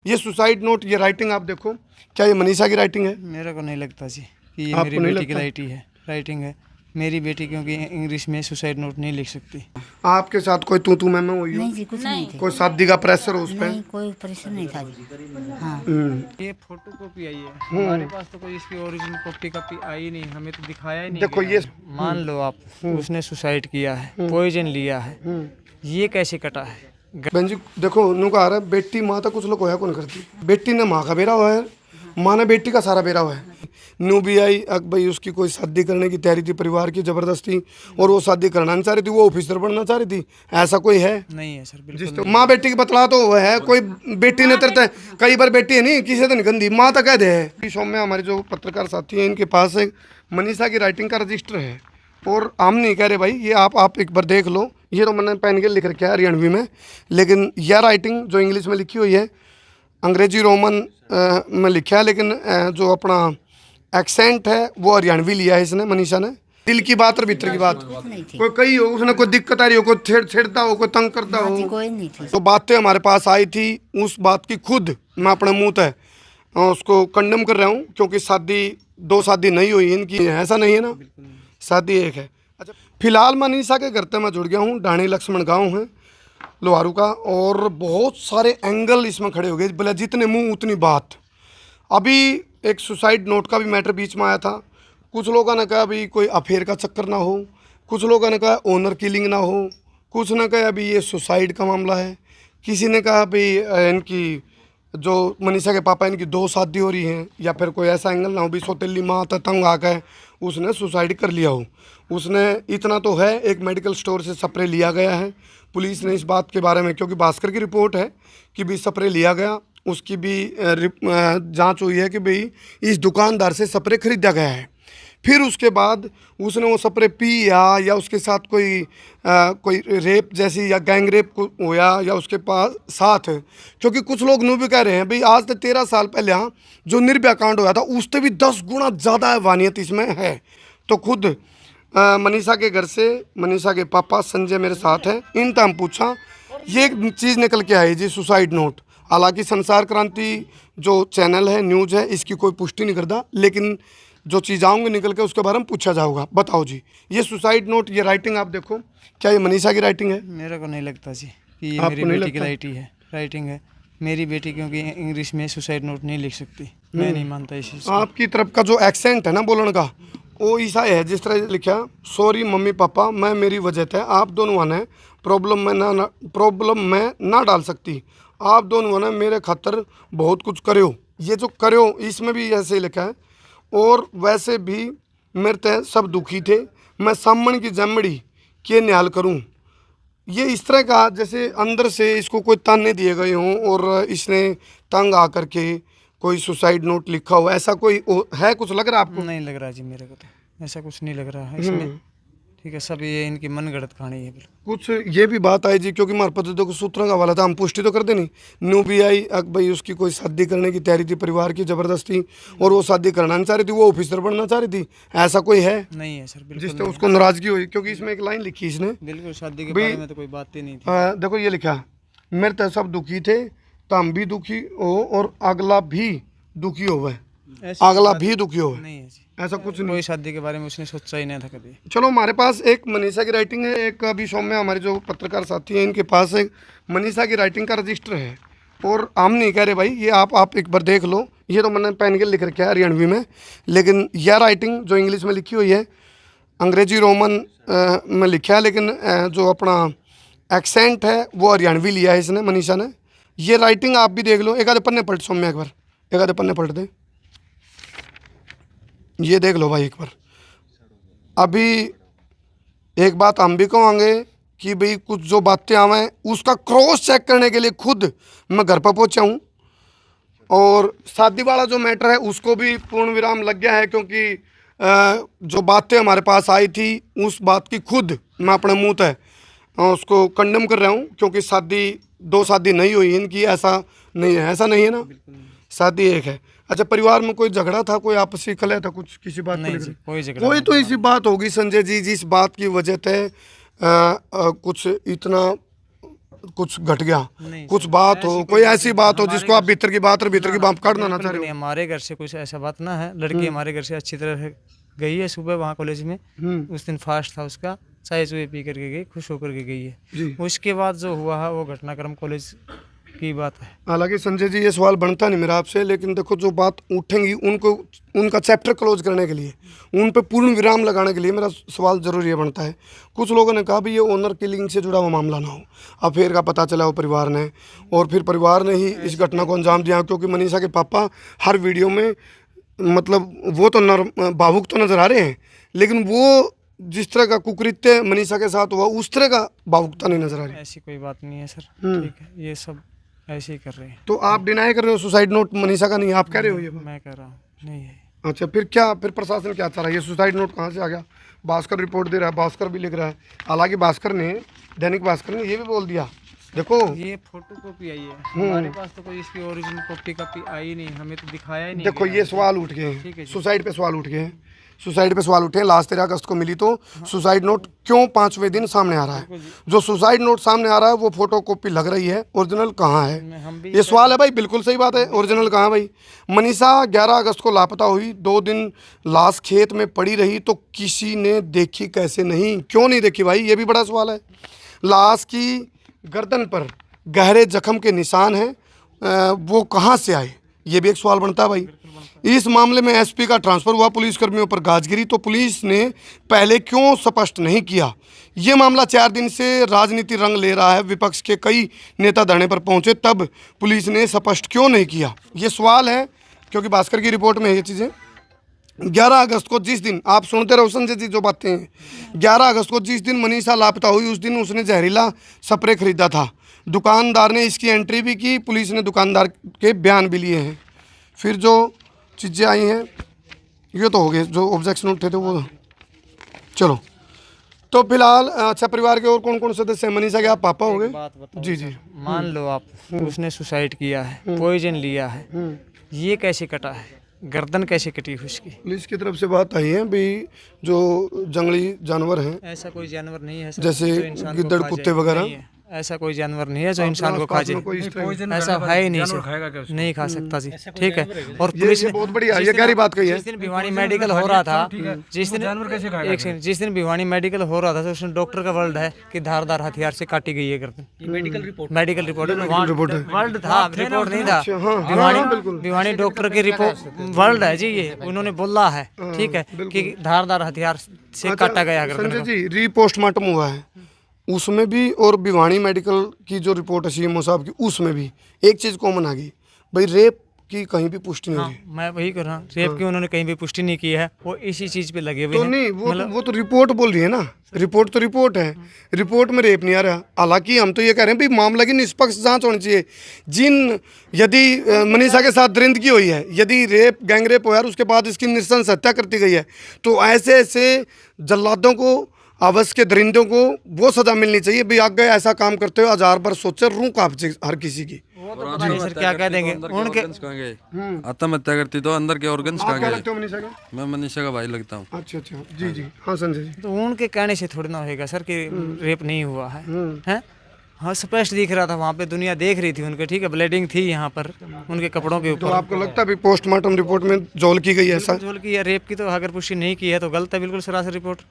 ये suicide note, ये writing आप देखो, क्या ये मनीषा की राइटिंग है? मेरे को नहीं लगता जी कि ये आपको मेरी नहीं बेटी की लगता? राइटिंग है। मेरी बेटी क्योंकि इंग्लिश में सुसाइड नोट नहीं लिख सकती। आपके साथ कोई तू मैं हुई हो? नहीं जी, कुछ नहीं थे। कोई शादी का प्रेशर हो उस पे? नहीं, कोई प्रेशर नहीं था जी। हाँ। ये फोटो कॉपी आई है, हमारे पास तो कोई इसकी ओरिजिनल कॉपी आई नहीं, हमें तो दिखाया ही नहीं देखो गया ये है। मान लो आप उसने सुसाइड किया है, पॉइजन लिया है, ये कैसे कटा है? बहन जी देखो, नू कहा रहा है बेटी माँ तो कुछ लोग होया कौन करती, बेटी ने माँ का बेरा हुआ है, माँ ने बेटी का सारा बेरा हुआ है। नू भी आई अक भाई उसकी कोई शादी करने की तैयारी थी परिवार की जबरदस्ती, और वो शादी करना नहीं चाह रही थी, वो ऑफिसर बनना चाह रही थी। ऐसा कोई है? नहीं है सर, बिल्कुल जिस नहीं। माँ बेटी की बतला तो वो है, कोई बेटी ने तरता है कई बार, बेटी है नहीं किसी दिन गंदी माँ तक कह दे है। सौम्या हमारे जो पत्रकार साथी हैं, इनके पास एक मनीषा की राइटिंग का रजिस्टर है, और हम नहीं कह रहे भाई, ये आप एक बार देख लो। ये तो मैंने पेन के लिख रखा है हरियाणवी में, लेकिन यह राइटिंग जो इंग्लिश में लिखी हुई है, अंग्रेजी रोमन में लिखा है, लेकिन जो अपना एक्सेंट है वो हरियाणवी लिया है इसने, मनीषा ने। दिल की बात और भीतर की बात, नहीं थी। कोई कही हो उसने, कोई दिक्कत आ रही हो, कोई छेड़ता हो, कोई तंग करता हाँ जी, हो, कोई नहीं थी। तो बातें हमारे पास आई थी, उस बात की खुद मैं अपने मुंह से उसको कंडेम कर रहा हूँ, क्योंकि दो शादी नहीं हुई इनकी, ऐसा नहीं है ना, शादी एक है। अच्छा, फिलहाल मनीषा के घर से मैं जुड़ गया हूँ, डाणी लक्ष्मण गांव है लोहारू का, और बहुत सारे एंगल इसमें खड़े हो गए, बोले जितने मुंह उतनी बात। अभी एक सुसाइड नोट का भी मैटर बीच में आया था, कुछ लोगों ने कहा अभी कोई अफेयर का चक्कर ना हो, कुछ लोगों ने कहा ओनर किलिंग ना हो, कुछ ने कहा अभी ये सुसाइड का मामला है, किसी ने कहा भाई इनकी जो मनीषा के पापा, इनकी दो शादी हो रही हैं, या फिर कोई ऐसा एंगल ना हो भी सौतेली माँ तंग आ गए उसने सुसाइड कर लिया हो। उसने इतना तो है, एक मेडिकल स्टोर से स्प्रे लिया गया है, पुलिस ने इस बात के बारे में, क्योंकि भास्कर की रिपोर्ट है कि भी स्प्रे लिया गया, उसकी भी जांच हुई है कि भाई इस दुकानदार से स्प्रे खरीदा गया है। फिर उसके बाद उसने वो स्प्रे पिया, या उसके साथ कोई रेप जैसी या गैंग रेप को होया, या उसके पास साथ, क्योंकि कुछ लोग यूँ भी कह रहे हैं भाई आज से 13 साल पहले जो निर्भया कांड होया था उससे भी 10 गुना ज़्यादा वानियत इसमें है। तो खुद मनीषा के घर से मनीषा के पापा संजय मेरे साथ हैं, इनसे हम पूछा, ये एक चीज़ निकल के आई जी, सुसाइड नोट। हालांकि संसार क्रांति जो चैनल है, न्यूज़ है, इसकी कोई पुष्टि नहीं करता, लेकिन जो चीज़ आऊँगी निकल के उसके बारे में पूछा जाऊँगा। बताओ जी, ये सुसाइड नोट, ये राइटिंग आप देखो, क्या ये मनीषा की राइटिंग है? मेरे को नहीं लगता जी कि ये आपको मेरी नहीं बेटी की लगता? राइटिंग है। मेरी बेटी क्योंकि इंग्लिश में सुसाइड नोट नहीं लिख सकती। मैं नहीं मानता इस चीज़ को। आपकी तरफ का जो एक्सेंट है ना बोलने का, वो ऐसा है जिस तरह लिखा, सॉरी मम्मी पापा, मैं मेरी वजह से आप दोनों ने प्रॉब्लम में ना डाल सकती, आप दोनों ने मेरे खातर बहुत कुछ करो। ये जो करो इसमें भी ऐसे ही लिखा है, और वैसे भी मेरे ते सब दुखी थे, मैं सामन की जमड़ी के न्याल करूं। ये इस तरह का जैसे अंदर से इसको कोई ताने दिए गए हों, और इसने तंग आकर के कोई सुसाइड नोट लिखा हो, ऐसा कोई है? कुछ लग रहा है आपको? नहीं लग रहा जी, मेरे को तो ऐसा कुछ नहीं लग रहा है इसमें। ठीक है, सब ये इनकी मनगढ़ंत कहानी है बिल्कुल। कुछ ये भी बात आई जी, क्योंकि हमारे पति को सूत्रों का हवाला था, हम पुष्टि तो करते नहीं। न्यू भी आई अक भाई उसकी कोई शादी करने की तैयारी थी परिवार की जबरदस्ती, और वो शादी करना नहीं चाह रही थी, वो ऑफिसर बनना चाह रही थी। ऐसा कोई है? नहीं है सर, बिल्कुल जिससे नहीं। उसको नाराजगी हुई, क्योंकि इसमें एक लाइन लिखी इसने, बिल्कुल शादी के भी- बारे में तो कोई बात ही नहीं थी। देखो ये लिखा, मेरे तो सब दुखी थे, तो हम भी दुखी हो, और अगला भी दुखी हो वह, ऐसी अगला बात भी दुखी हो, नहीं है जी। ऐसा कुछ नहीं। कोई शादी के बारे में उसने सोचा ही नहीं था कभी। चलो हमारे पास एक मनीषा की राइटिंग है, एक अभी सौम्या हमारे जो पत्रकार साथी हैं, इनके पास एक मनीषा की राइटिंग का रजिस्टर है, और हम नहीं कह रहे भाई, ये आप एक बार देख लो। ये तो मैंने पेन के लिख रखा है हरियाणवी में, लेकिन यह राइटिंग जो इंग्लिश में लिखी हुई है, अंग्रेजी रोमन में लिखा है, लेकिन जो अपना एक्सेंट है वो हरियाणवी लिया है इसने, मनीषा ने। ये राइटिंग आप भी देख लो, एक आधे पन्ने पलट सौम्या, एक बार एक आधे पन्ने पलट दे, ये देख लो भाई एक बार। अभी एक बात हम भी कहेंगे कि भाई कुछ जो बातें आवें उसका क्रॉस चेक करने के लिए खुद मैं घर पर पहुंचा हूँ, और शादी वाला जो मैटर है उसको भी पूर्ण विराम लग गया है, क्योंकि जो बातें हमारे पास आई थी उस बात की खुद मैं अपने मुंह से उसको कंडेम कर रहा हूँ, क्योंकि दो शादी नहीं हुई इनकी, ऐसा नहीं है ना, शादी एक है। अच्छा, परिवार में कोई झगड़ा था, कोई आपसी कलह था, कुछ किसी बात को नहीं लेकर? जी, कोई झगड़ा कोई नहीं तो था इसी बात होगी संजय जी, जिस बात की वजह से कुछ इतना कुछ घट गया, नहीं कुछ सर, बात हो, ऐसी कोई ऐसी बात हो जिसको आप भीतर की बात काटना ना चाह बिल्कुल रहे नहीं, हमारे घर से कुछ ऐसा बात ना है। लड़की हमारे घर से अच्छी तरह गई है सुबह वहाँ कॉलेज में। हो। उस दिन फास्ट था उसका, चाय चुए पी करके गई, खुश होकर के गई है। जी। उसके बाद जो हुआ है वो घटनाक्रम कॉलेज की बात है। हालांकि संजय जी ये सवाल बनता नहीं मेरा आपसे, लेकिन देखो जो बात उठेंगी उनको उनका चैप्टर क्लोज करने के लिए, उन पे पूर्ण विराम लगाने के लिए मेरा सवाल जरूर ये बनता है। कुछ लोगों ने कहा भी ये ओनर किलिंग से जुड़ा हुआ मामला ना हो, अफेयर का पता चला हो परिवार ने, और फिर परिवार ने ही इस घटना को अंजाम दिया, क्योंकि मनीषा के पापा हर वीडियो में मतलब वो तो भावुक तो नज़र आ रहे हैं, लेकिन वो जिस तरह का कुकृत्य मनीषा के साथ हुआ उस तरह का भावुकता नहीं नजर आ रही। ऐसी कोई बात नहीं है सर, ठीक है, ये सब ऐसे ही कर रहे हैं। तो आप डिनाई कर रहे हो सुसाइड नोट मनीषा का नहीं, आप कह रहे हो ये बात? मैं कह रहा हूँ नहीं है। अच्छा, फिर क्या, फिर प्रशासन क्या चाह रहा है? ये सुसाइड नोट कहाँ से आ गया? भास्कर रिपोर्ट दे रहा है, भास्कर भी लिख रहा है। हालांकि भास्कर ने, दैनिक भास्कर ने ये भी बोल दिया, देखो ये फोटो कॉपी आई है, हमारे पास तो कोई इसकी ओरिजिनल कॉपी आई नहीं, हमें तो दिखाया ही नहीं देखो गया। ये सवाल उठ गए ठीक है हैं, जी। सुसाइड पे सवाल उठ गए हैं, सुसाइड पे सवाल उठे हैं। लास्ट 13 अगस्त को मिली तो सुसाइड नोट क्यों 5वें दिन सामने आ रहा है? जो सुसाइड नोट सामने आ रहा है वो फोटो कॉपी लग रही है, ओरिजिनल कहाँ है? हम भी ये सवाल है भाई, बिल्कुल सही बात है, ओरिजिनल कहाँ भाई? मनीषा 11 अगस्त को लापता हुई, 2 दिन लाश खेत में पड़ी रही तो किसी ने देखी कैसे नहीं? क्यों नहीं देखी भाई, ये भी बड़ा सवाल है। लाश की गर्दन पर गहरे जख्म के निशान हैं, वो कहाँ से आए? ये भी एक सवाल बनता है भाई। इस मामले में एसपी का ट्रांसफर हुआ, पुलिसकर्मियों पर गाजगिरी, तो पुलिस ने पहले क्यों स्पष्ट नहीं किया? ये मामला 4 दिन से राजनीति रंग ले रहा है, विपक्ष के कई नेता धरने पर पहुंचे, तब पुलिस ने स्पष्ट क्यों नहीं किया? ये सवाल है, क्योंकि भास्कर की रिपोर्ट में ये चीज़ें 11 अगस्त को जिस दिन, आप सुनते रहो संजय जी जो बातें हैं, 11 अगस्त को जिस दिन मनीषा लापता हुई उस दिन उसने जहरीला स्प्रे खरीदा था, दुकानदार ने इसकी एंट्री भी की, पुलिस ने दुकानदार के बयान भी लिए हैं। फिर जो चीज़ें आई हैं ये तो हो गए, जो ऑब्जेक्शन उठे थे वो। चलो, तो फिलहाल अच्छा, परिवार के और कौन कौन सदस्य हैं? मनीषा के आप पापा हो गए? बात बताओ जी जी। मान लो आप, उसने सुसाइड किया है, पॉइजन लिया है, ये कैसे कटा है? गर्दन कैसे कटी हुई उसकी? पुलिस की तरफ से बात आई है भी जो जंगली जानवर हैं, ऐसा कोई जानवर नहीं है सर, जैसे जो इंसान को गिद्दड़ खा कुत्ते जाए। वगैरह? नहीं है, ऐसा कोई जानवर नहीं है जो इंसान को खा आसपास में जाए, कोई इस तरह- ऐसा है ही नहीं सर, नहीं खा सकता जी, ठीक है। और पुलिस ये ने बहुत बढ़िया, ये गहरी बात कही है। जिस दिन भिवानी मेडिकल हो रहा था, जिस दिन एक सेकंड, जिस दिन भिवानी मेडिकल हो रहा था तो उसमें डॉक्टर का वर्ड है कि धारदार हथियार से काटी गई है गर्दन। मेडिकल रिपोर्ट वर्ल्ड था, रिपोर्ट नहीं था। भिवानी डॉक्टर की रिपोर्ट वर्ल्ड है जी, ये उन्होंने बोला है, ठीक है, कि धारदार हथियार से काटा गया गर्दन संजय को। जी, रीपोस्टमार्टम हुआ है उसमें भी, और भिवानी मेडिकल की जो रिपोर्ट है सीएमओ साहब की, उसमें भी एक चीज़ कॉमन आ गई भाई, रेप की कहीं भी पुष्टि नहीं हो रही। मैं वही कर रहा हूँ, रेप की उन्होंने कहीं भी पुष्टि नहीं की है, वो इसी चीज पे लगे हुए तो हैं। नहीं, वो तो रिपोर्ट बोल रही है ना, रिपोर्ट तो रिपोर्ट है, रिपोर्ट में रेप नहीं आ रहा। हालांकि हम तो ये कह रहे हैं भाई मामला की निष्पक्ष जांच होनी चाहिए। यदि मनीषा के साथ दरिंदगी हुई है, यदि रेप, गैंग रेप हुआ है और उसके बाद इसकी नृशंस हत्या करती गई है, तो ऐसे जल्लादों को, अवश्य के दरिंदों को वो सजा मिलनी चाहिए। भाई आगे ऐसा काम करते हुए 1000 बार सोचे, रूह कांपे हर किसी की। वो तो पता नहीं सर क्या कह देंगे उनके। आत्महत्या करती तो अंदर के ऑर्गन्स आप कहाँ क्या गए? लगते हो मनीषा के? मैं मनीषा का भाई लगता हूँ। अच्छा, जी जी, हाँ संजय जी। तो उनके कहने से थोड़ी ना होएगा सर कि रेप नहीं हुआ है, हैं? हाँ, स्पष्ट दिख रहा था वहाँ पे, दुनिया देख रही थी उनके, ठीक है, ब्लीडिंग थी यहाँ पर उनके कपड़ों के तो ऊपर। आपको लगता है भी पोस्टमार्टम रिपोर्ट में जोल की गई है ऐसा? जोल की या रेप की तो अगर पुष्टि नहीं की है तो गलत है बिल्कुल सरासर रिपोर्ट।